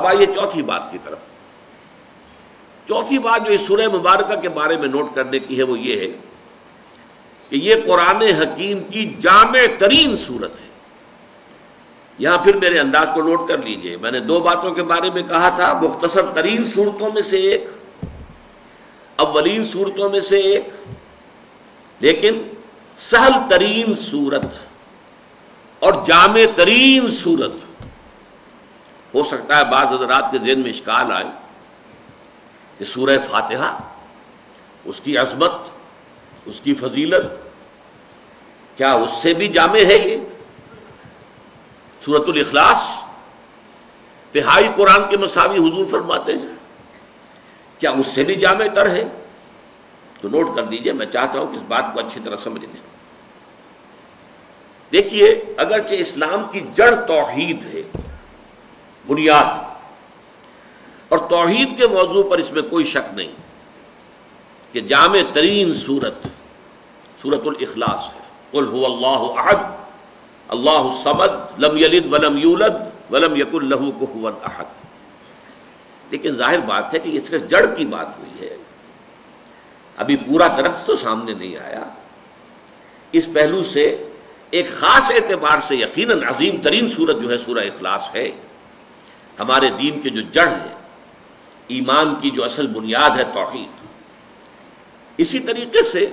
اب آئیے چوتھی بات کی طرف۔ چوتھی بات جو اس سورہ مبارکہ کے بارے میں نوٹ کرنے کی ہے وہ یہ ہے کہ یہ قرآن حکیم کی جامع ترین صورت ہے۔ یہاں پھر میرے انداز کو نوٹ کر لیجئے، میں نے دو باتوں کے بارے میں کہا تھا، مختصر ترین صورتوں میں سے ایک، اولین صورتوں میں سے ایک، لیکن سہل ترین صورت اور جامع ترین صورت۔ ہو سکتا ہے بعض حضرات کے ذہن میں اشکال آئے کہ سورہ فاتحہ، اس کی عظمت، اس کی فضیلت، کیا اس سے بھی جامع ہے یہ؟ سورۃ الاخلاص تہائی قرآن کے مساوی حضور فرماتے ہیں، کیا اس سے بھی جامع تر ہے؟ تو نوٹ کر دیجئے، میں چاہتا ہوں کہ اس بات کو اچھی طرح سمجھ لیں۔ دیکھیے، اگرچہ اسلام کی جڑ توحید ہے، بنیاد، اور توحید کے موضوع پر اس میں کوئی شک نہیں کہ جامع ترین صورت سورۃ الاخلاص ہے۔ قل هو اللہ احد اللہ الصمد لم یلد ولم یولد ولم یکن لہ کفوا احد۔ لیکن ظاہر بات ہے کہ یہ صرف جڑ کی بات ہوئی ہے، ابھی پورا درخت تو سامنے نہیں آیا۔ اس پہلو سے ایک خاص اعتبار سے یقیناً عظیم ترین صورت جو ہے سورہ اخلاص ہے۔ ہمارے دین کے جو جڑ ہے، ایمان کی جو اصل بنیاد ہے، توحید۔ اسی طریقے سے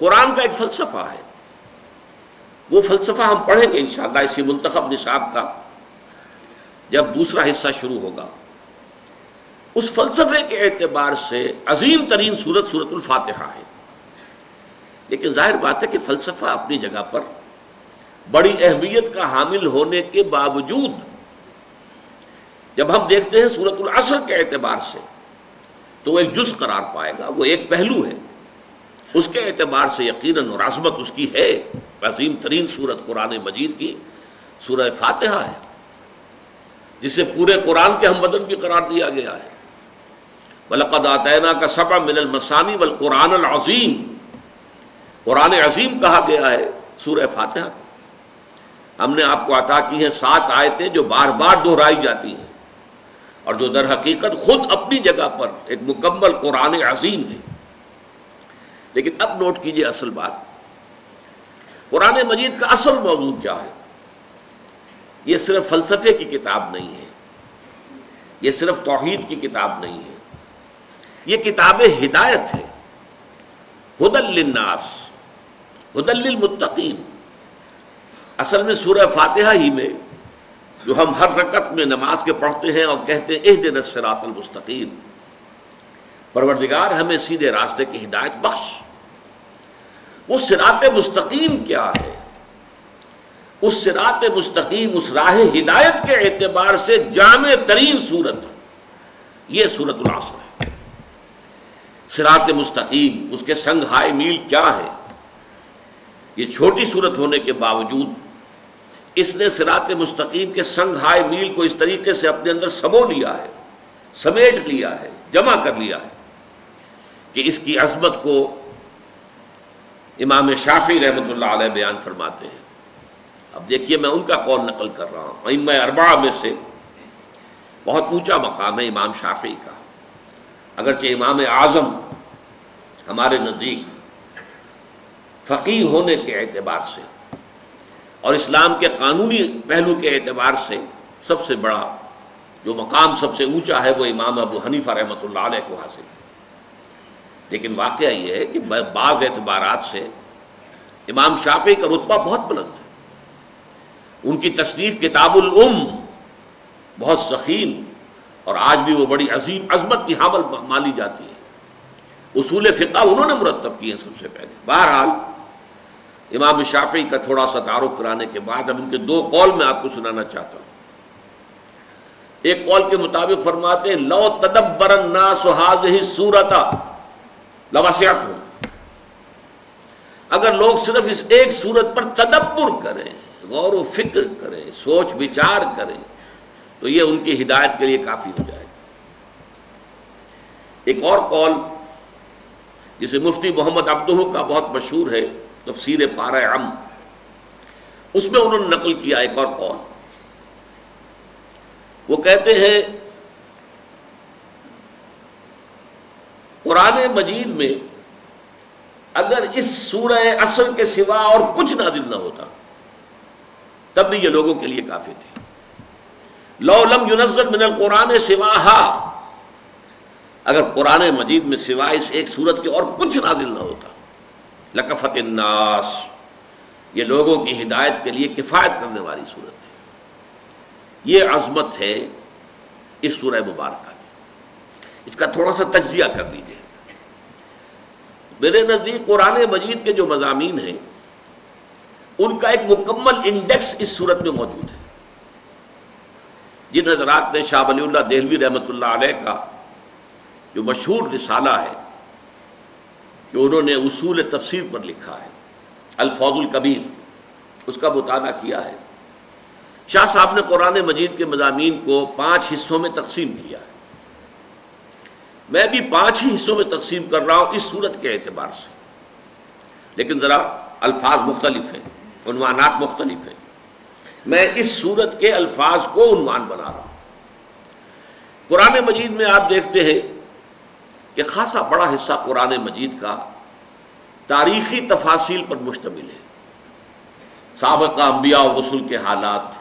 قرآن کا ایک فلسفہ ہے، وہ فلسفہ ہم پڑھیں گے انشاءاللہ اسی منتخب نصاب کا جب دوسرا حصہ شروع ہوگا۔ اس فلسفے کے اعتبار سے عظیم ترین سورت سورۃ الفاتحہ ہے۔ لیکن ظاہر بات ہے کہ فلسفہ اپنی جگہ پر بڑی اہمیت کا حامل ہونے کے باوجود جب ہم دیکھتے ہیں سورۃ العصر کے اعتبار سے تو وہ ایک جز قرار پائے گا، وہ ایک پہلو ہے، اس کے اعتبار سے یقیناً اور عظمت اس کی ہے۔ عظیم ترین سورت قرآن مجید کی سورہ فاتحہ ہے، جسے پورے قرآن کے ہم بدن بھی قرار دیا گیا ہے۔ وَلَقَدْ آتَيْنَاكَ سَبْعًا مِنَ الْمَثَانِي وَالْقُرْآنَ الْعَظِيمِ، قرآن عظیم کہا گیا ہے سورہ فاتحہ کو۔ ہم نے آپ کو عطا کی ہیں 7 آیتیں جو بار بار دہرائی جاتی ہیں اور جو در حقیقت خود اپنی جگہ پر ایک مکمل قرآن عظیم ہے۔ لیکن اب نوٹ کیجئے اصل بات، قرآن مجید کا اصل موضوع کیا ہے؟ یہ صرف فلسفے کی کتاب نہیں ہے، یہ صرف توحید کی کتاب نہیں ہے، یہ کتاب ہدایت ہے۔ ہدی للناس، ہدی للمتقین۔ اصل میں سورہ فاتحہ ہی میں جو ہم ہر رکعت میں نماز کے پڑھتے ہیں اور کہتے ہیں اہدنا الصراط المستقیم، پروردگار ہمیں سیدھے راستے کی ہدایت بخش۔ وہ صراط مستقیم کیا ہے؟ اس صراط مستقیم، اس راہ ہدایت کے اعتبار سے جامع ترین صورت یہ سورۃ العصر ہے۔ صراط مستقیم، اس کے سنگ ہائے میل کیا ہے؟ یہ چھوٹی صورت ہونے کے باوجود اس نے صراط مستقیم کے سنگ ہائے میل کو اس طریقے سے اپنے اندر سمو لیا ہے، سمیٹ لیا ہے، جمع کر لیا ہے کہ اس کی عظمت کو امام شافعی رحمۃ اللہ علیہ بیان فرماتے ہیں۔ اب دیکھیے، میں ان کا قول نقل کر رہا ہوں، ائمہ اربعہ میں سے بہت اونچا مقام ہے امام شافعی کا، اگرچہ امام اعظم ہمارے نزدیک فقیہ ہونے کے اعتبار سے اور اسلام کے قانونی پہلو کے اعتبار سے سب سے بڑا جو مقام سب سے اونچا ہے وہ امام ابو حنیفہ رحمۃ اللہ علیہ کو حاصل ہے۔ لیکن واقعہ یہ ہے کہ بعض اعتبارات سے امام شافعی کا رتبہ بہت بلند ہے۔ ان کی تصنیف کتاب الام بہت ضخیم اور آج بھی وہ بڑی عظیم عظمت کی حامل مانی جاتی ہے۔ اصول فقہ انہوں نے مرتب کیے سب سے پہلے۔ بہرحال امام شافعی کا تھوڑا سا تعارف کرانے کے بعد اب ان کے 2 قول میں آپ کو سنانا چاہتا ہوں۔ ایک قول کے مطابق فرماتے ہیں لو تدبر الناس هذه السورۃ لوسعتهم، اگر لوگ صرف اس ایک سورت پر تدبر کریں، غور و فکر کریں، سوچ بچار کریں تو یہ ان کی ہدایت کے لیے کافی ہو جائے گا۔ ایک اور قول جسے مفتی محمد عبدہ کا بہت مشہور ہے تفسیر پارہ عم، اس میں انہوں نے نقل کیا ایک اور قول۔ وہ کہتے ہیں قرآن مجید میں اگر اس سورہ عصر کے سوا اور کچھ نازل نہ ہوتا تب بھی یہ لوگوں کے لیے کافی تھی. لو لم ينزل من القرآن سواہا، اگر قرآن مجید میں سوائے اس ایک سورت کے اور کچھ نازل نہ ہوتا، لکفت الناس، یہ لوگوں کی ہدایت کے لیے کفایت کرنے والی سورت ہے. یہ عظمت ہے اس سورہ مبارکہ کی. اس کا تھوڑا سا تجزیہ کر لیجیے. میرے نزدیک قرآن مجید کے جو مضامین ہیں ان کا ایک مکمل انڈیکس اس سورت میں موجود ہے. جن حضرات نے شاہ ولی اللہ دہلوی رحمۃ اللہ علیہ کا جو مشہور رسالہ ہے جو انہوں نے اصول تفسیر پر لکھا ہے، الفوز الکبیر، اس کا مطالعہ کیا ہے. شاہ صاحب نے قرآن مجید کے مضامین کو 5 حصوں میں تقسیم کیا ہے. میں بھی 5 ہی حصوں میں تقسیم کر رہا ہوں اس صورت کے اعتبار سے، لیکن ذرا الفاظ مختلف ہیں، عنوانات مختلف ہیں. میں اس صورت کے الفاظ کو عنوان بنا رہا ہوں. قرآن مجید میں آپ دیکھتے ہیں کہ خاصا بڑا حصہ قرآن مجید کا تاریخی تفاصیل پر مشتمل ہے. سابقہ انبیاء و رسول کے حالات،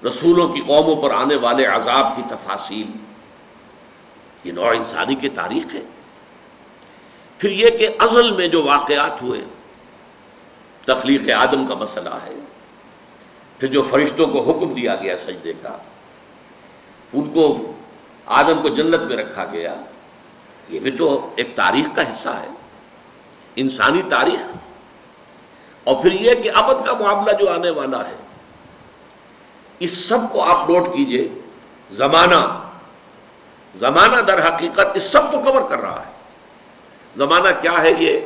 رسولوں کی قوموں پر آنے والے عذاب کی تفاصیل، یہ نوع انسانی کی تاریخ ہے. پھر یہ کہ ازل میں جو واقعات ہوئے، تخلیق آدم کا مسئلہ ہے، پھر جو فرشتوں کو حکم دیا گیا سجدے کا، ان کو آدم کو جنت میں رکھا گیا، یہ بھی تو ایک تاریخ کا حصہ ہے، انسانی تاریخ. اور پھر یہ کہ ابد کا معاملہ جو آنے والا ہے، اس سب کو آپ نوٹ کیجئے. زمانہ در حقیقت اس سب کو کور کر رہا ہے. زمانہ کیا ہے یہ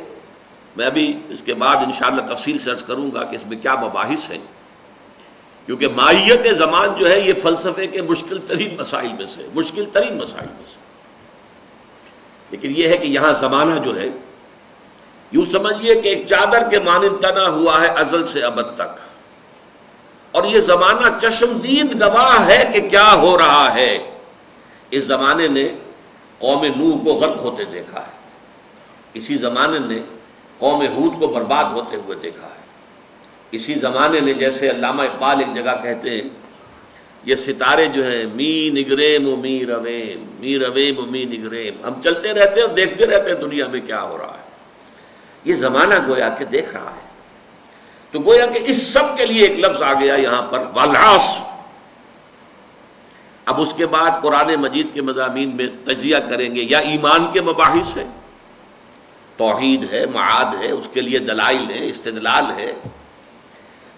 میں ابھی اس کے بعد انشاءاللہ تفصیل سے عرض کروں گا کہ اس میں کیا مباحث ہیں، کیونکہ ماہیت زمان جو ہے یہ فلسفے کے مشکل ترین مسائل میں سے. لیکن یہ ہے کہ یہاں زمانہ جو ہے یوں سمجھیے کہ ایک چادر کے مانند تنا ہوا ہے ازل سے ابد تک، اور یہ زمانہ چشمدید گواہ ہے کہ کیا ہو رہا ہے. اس زمانے نے قوم نوح کو غرق ہوتے دیکھا ہے، اسی زمانے نے قوم ہود کو برباد ہوتے ہوئے دیکھا ہے. اسی زمانے نے، جیسے علامہ اقبال ایک جگہ کہتے ہیں، یہ ستارے جو ہیں می نگریم و می رویم، می رویم و می نگریم، ہم چلتے رہتے ہیں اور دیکھتے رہتے ہیں دنیا میں کیا ہو رہا ہے. یہ زمانہ گویا کہ دیکھ رہا ہے. تو گویا کہ اس سب کے لیے ایک لفظ آ گیا یہاں پر، والعصر. اب اس کے بعد قرآن مجید کے مضامین میں تجزیہ کریں گے. یا ایمان کے مباحث ہے، توحید ہے، معاد ہے، اس کے لیے دلائل ہے، استدلال ہے.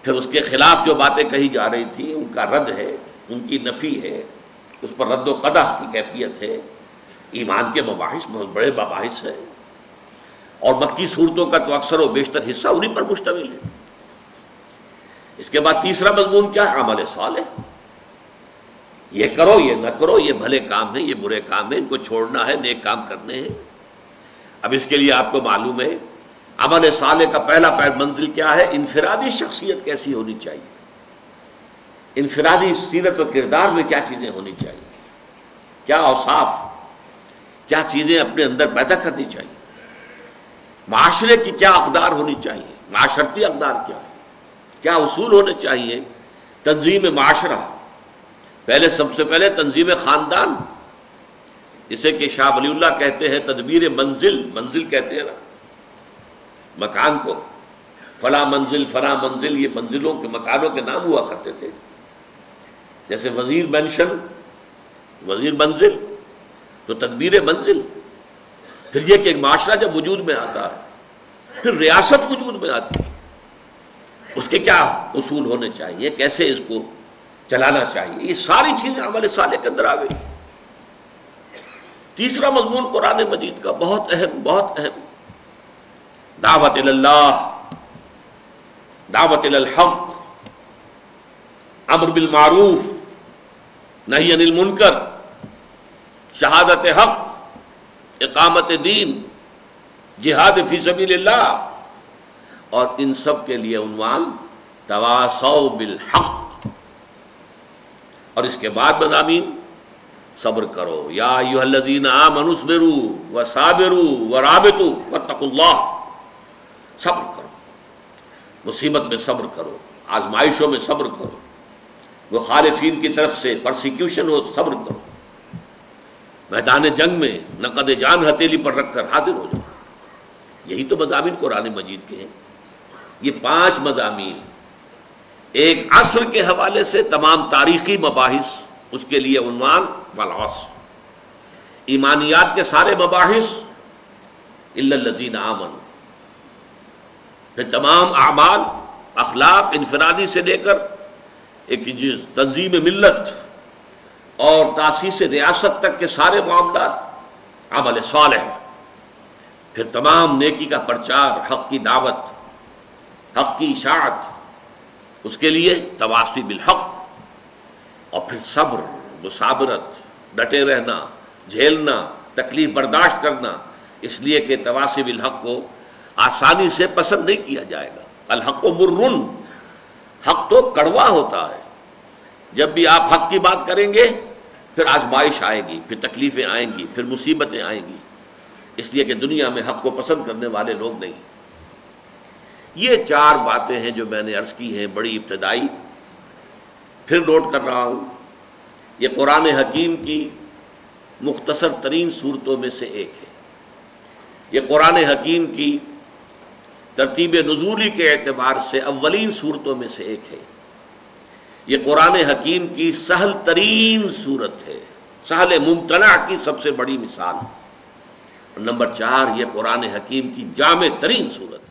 پھر اس کے خلاف جو باتیں کہی جا رہی تھیں ان کا رد ہے، ان کی نفی ہے، اس پر رد و قدح کی کیفیت ہے. ایمان کے مباحث بہت بڑے مباحث ہیں، اور مکی صورتوں کا تو اکثر و بیشتر حصہ انہی پر مشتمل ہے. اس کے بعد تیسرا مضمون کیا ہے؟ عمل صالح. یہ کرو، یہ نہ کرو، یہ بھلے کام ہیں، یہ برے کام ہیں، ان کو چھوڑنا ہے، نیک کام کرنے ہیں. اب اس کے لیے آپ کو معلوم ہے عمل صالح کا پہلا منزل کیا ہے؟ انفرادی شخصیت کیسی ہونی چاہیے، انفرادی سیرت و کردار میں کیا چیزیں ہونی چاہیے، کیا اوصاف، کیا چیزیں اپنے اندر پیدا کرنی چاہیے، معاشرے کی کیا اقدار ہونی چاہیے، معاشرتی اقدار کیا ہے، کیا اصول ہونے چاہیے. تنظیم معاشرہ، پہلے سب سے پہلے تنظیم خاندان، جسے کہ شاہ ولی اللہ کہتے ہیں تدبیر منزل. منزل کہتے ہیں نا مکان کو، فلاں منزل فلاں منزل، یہ منزلوں کے مکانوں کے نام ہوا کرتے تھے. جیسے وزیر مینشن، وزیر منزل، تو تدبیر منزل. پھر یہ کہ ایک معاشرہ جب وجود میں آتا ہے، پھر ریاست وجود میں آتی ہے، اس کے کیا اصول ہونے چاہیے، کیسے اس کو چلانا چاہیے، یہ ساری چیزیں عمل صالح کے اندر آ گئی. تیسرا مضمون قرآن مجید کا بہت اہم، دعوت اللہ، دعوت الحق، امر بالمعروف، نہی عن المنکر، شہادت حق، اقامت دین، جہاد فی سبیل اللہ، اور ان سب کے لیے عنوان تواصوا بالحق. اور اس کے بعد مضامین صبر کرو، یا ایھا الذین آمنوا اصبروا وصابروا ورابطوا واتقوا اللہ، صبر کرو، مصیبت میں صبر کرو، آزمائشوں میں صبر کرو، مخالفین کی طرف سے پرسیکیوشن ہو صبر کرو، میدان جنگ میں نقد جان ہتھیلی پر رکھ کر حاضر ہو جاؤ۔ یہی تو مضامین قرآن مجید کے ہیں۔ یہ 5 مضامین، ایک عصر کے حوالے سے تمام تاریخی مباحث، اس کے لیے عنوان والعصر، ایمانیات کے سارے مباحث الا الذین آمنوا، پھر تمام اعمال، اخلاق انفرادی سے لے کر ایک تنظیم ملت اور تاسیس ریاست تک کے سارے معاملات عمل صالح، پھر تمام نیکی کا پرچار، حق کی دعوت، حق کی اشاعت، اس کے لیے تواصی بالحق، اور پھر صبر، مصابرت، ڈٹے رہنا، جھیلنا، تکلیف برداشت کرنا، اس لیے کہ تواصی بالحق کو آسانی سے پسند نہیں کیا جائے گا۔ الحق مرن، حق تو کڑوا ہوتا ہے۔ جب بھی آپ حق کی بات کریں گے پھر آزمائش آئے گی، پھر تکلیفیں آئیں گی، پھر مصیبتیں آئیں گی، اس لیے کہ دنیا میں حق کو پسند کرنے والے لوگ نہیں۔ یہ 4 باتیں ہیں جو میں نے عرض کی ہیں، بڑی ابتدائی، پھر نوٹ کر رہا ہوں، یہ قرآن حکیم کی مختصر ترین صورتوں میں سے ایک ہے۔ یہ قرآن حکیم کی ترتیب نزولی کے اعتبار سے اولین صورتوں میں سے ایک ہے۔ یہ قرآن حکیم کی سہل ترین صورت ہے، سہل ممتنع کی سب سے بڑی مثال۔ اور نمبر 4، یہ قرآن حکیم کی جامع ترین صورت ہے۔